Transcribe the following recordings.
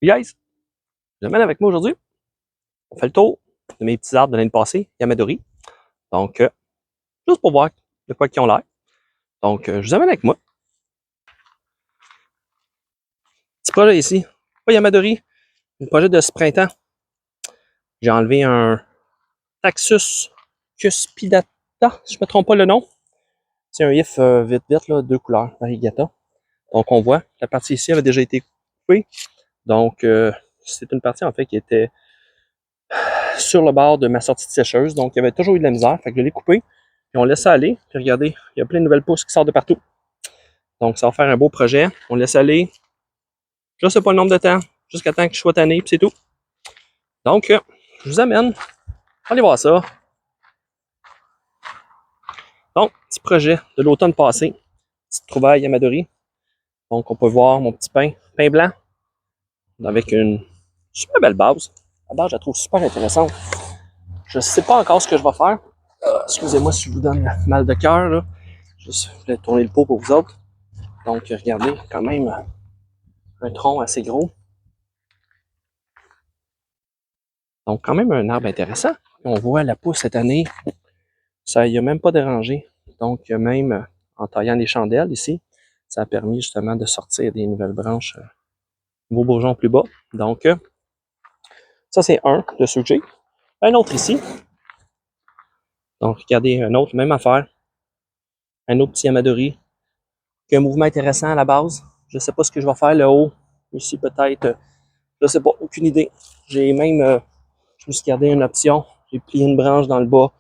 Puis guys, je mène avec moi aujourd'hui. On fait le tour de mes petits arbres de l'année passée, Yamadori. Donc, juste pour voir de quoi ils ont l'air. Donc, je vous amène avec moi. Petit projet ici. Pas Yamadori, un projet de ce printemps. J'ai enlevé un Taxus cuspidata, si je ne me trompe pas le nom. C'est un if vite, là, 2 couleurs, variegata. Donc, on voit, la partie ici avait déjà été coupée. Donc, c'est une partie en fait qui était sur le bord de ma sortie de sécheuse. Donc, il y avait toujours eu de la misère. Fait que je l'ai coupé. Puis on laisse ça aller. Puis regardez, il y a plein de nouvelles pousses qui sortent de partout. Donc, ça va faire un beau projet. On laisse aller. Je ne sais pas le nombre de temps. Jusqu'à temps que je sois tanné. Puis c'est tout. Donc, je vous amène. Allez voir ça. Donc, petit projet de l'automne passé. Petite trouvaille Yamadori. Donc, on peut voir mon petit pain blanc. Avec une super belle base. La base, je la trouve super intéressante. Je ne sais pas encore ce que je vais faire. Excusez-moi si je vous donne mal de cœur, là. Je voulais tourner le pot pour vous autres. Donc, regardez, quand même, un tronc assez gros. Donc, quand même, un arbre intéressant. On voit la pousse cette année. Ça n'y a même pas dérangé. Donc, même en taillant les chandelles ici, ça a permis justement de sortir des nouvelles branches, nouveaux bourgeons plus bas. Donc, ça, c'est un de ceux que j'ai. Un autre ici. Donc, regardez, un autre, même affaire. Un autre petit Yamadori. Qui a un mouvement intéressant à la base. Je ne sais pas ce que je vais faire le haut. Ici, peut-être, je ne sais pas, aucune idée. J'ai même, je me suis gardé une option. J'ai plié une branche dans le bas.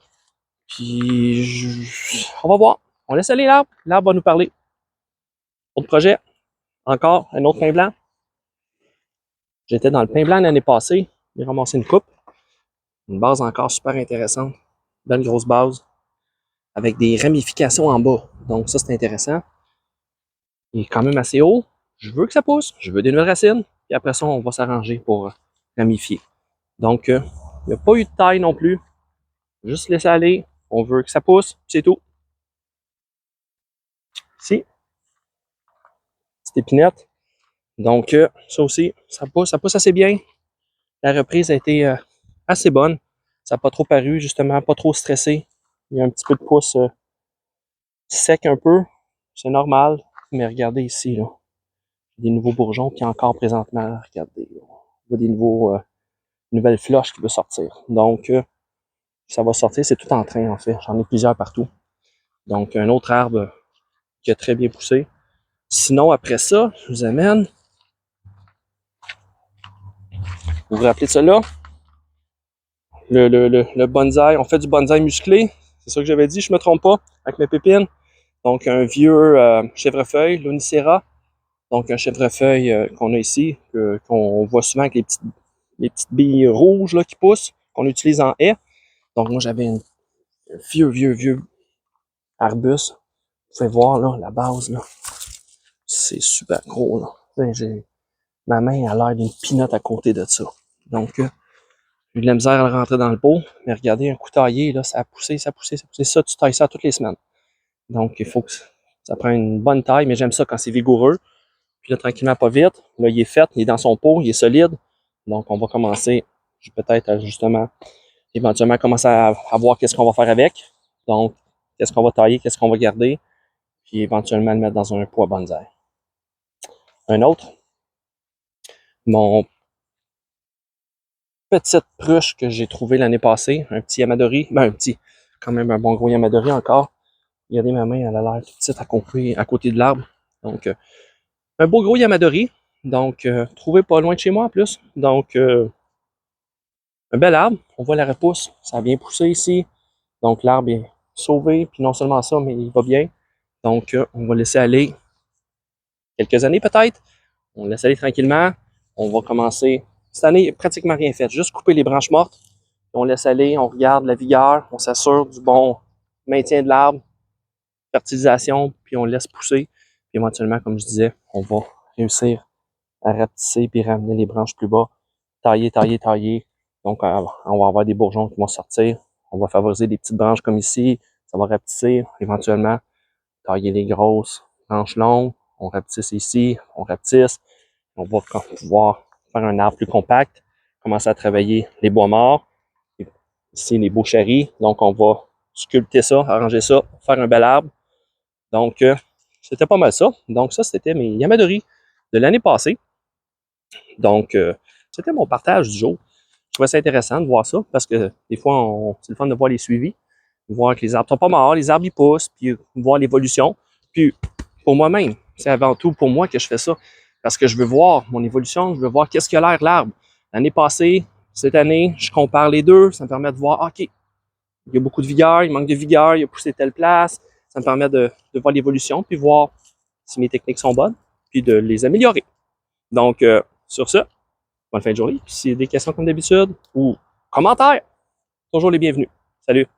Puis, on va voir. On laisse aller l'arbre. L'arbre va nous parler. Autre projet. Encore un autre pain blanc. J'étais dans le pain blanc l'année passée. J'ai ramassé une coupe. Une base encore super intéressante. Belle grosse base. Avec des ramifications en bas. Donc ça, c'est intéressant. Il est quand même assez haut. Je veux que ça pousse. Je veux des nouvelles racines. Et après ça, on va s'arranger pour ramifier. Donc, il n'y a pas eu de taille non plus. Juste laisser aller. On veut que ça pousse. C'est tout. Ici, petite épinette. Donc, ça aussi, ça pousse assez bien. La reprise a été assez bonne. Ça n'a pas trop paru, justement, pas trop stressé. Il y a un petit peu de pouce sec un peu. C'est normal. Mais regardez ici, là. Des nouveaux bourgeons qui encore présentement, regardez, là. On voit des nouvelles floches qui veulent sortir. Donc, ça va sortir. C'est tout en train, en fait. J'en ai plusieurs partout. Donc, un autre arbre qui a très bien poussé. Sinon, après ça, je vous amène. Vous vous rappelez de cela? Le bonsaï. On fait du bonsaï musclé. C'est ça que j'avais dit, je me trompe pas, avec mes pépines. Donc, un vieux chèvrefeuille, l'Onicera. Donc, un chèvrefeuille qu'on a ici, qu'on voit souvent avec les petites billes rouges là, qui poussent, qu'on utilise en haie. Donc, moi, j'avais un vieux arbuste. Vous pouvez voir là, la base, là. C'est super gros, là. Ma main a l'air d'une pinotte à côté de ça. Donc, j'ai eu de la misère à le rentrer dans le pot. Mais regardez, un coup taillé, là, ça a poussé, ça a poussé, ça a poussé. Ça, tu tailles ça toutes les semaines. Donc, il faut que ça prenne une bonne taille, mais j'aime ça quand c'est vigoureux. Puis là, tranquillement, pas vite. Là, il est fait, il est dans son pot, il est solide. Donc, on va commencer, peut-être justement, éventuellement commencer à voir qu'est-ce qu'on va faire avec. Donc, qu'est-ce qu'on va tailler, qu'est-ce qu'on va garder. Puis éventuellement le mettre dans un pot à bonsaï. Un autre, mon petite pruche que j'ai trouvé l'année passée, un petit Yamadori, ben un petit, quand même un bon gros Yamadori encore. Regardez ma main, elle a l'air toute petite à côté de l'arbre. Donc, un beau gros Yamadori. Donc, trouvé pas loin de chez moi en plus. Donc, un bel arbre. On voit la repousse. Ça a bien poussé ici. Donc, l'arbre est sauvé. Puis non seulement ça, mais il va bien. Donc, on va laisser aller quelques années peut-être. On laisse aller tranquillement. On va commencer. Cette année, pratiquement rien fait. Juste couper les branches mortes. On laisse aller. On regarde la vigueur. On s'assure du bon maintien de l'arbre. Fertilisation. Puis on laisse pousser. Puis éventuellement, comme je disais, on va réussir à rapetisser puis ramener les branches plus bas. Tailler, tailler, tailler. Donc, on va avoir des bourgeons qui vont sortir. On va favoriser des petites branches comme ici. Ça va rapetisser. Éventuellement, tailler les grosses branches longues. On rapetisse ici. On rapetisse. On va pouvoir faire un arbre plus compact, commencer à travailler les bois morts, ici les boucheries. Donc, on va sculpter ça, arranger ça, faire un bel arbre. Donc, c'était pas mal ça. Donc, ça, c'était mes Yamadori de l'année passée. Donc, c'était mon partage du jour. Je trouvais ça intéressant de voir ça parce que des fois, c'est le fun de voir les suivis, de voir que les arbres sont pas morts, les arbres ils poussent, puis voir l'évolution. Puis, pour moi-même, c'est avant tout pour moi que je fais ça parce que je veux voir mon évolution, je veux voir qu'est-ce qu'il a l'air l'arbre. L'année passée, cette année, je compare les deux, ça me permet de voir, OK, il y a beaucoup de vigueur, il manque de vigueur, il a poussé telle place. Ça me permet de voir l'évolution, puis voir si mes techniques sont bonnes, puis de les améliorer. Donc, sur ce, bonne fin de journée. Puis s'il y a des questions comme d'habitude ou commentaires, toujours les bienvenus. Salut!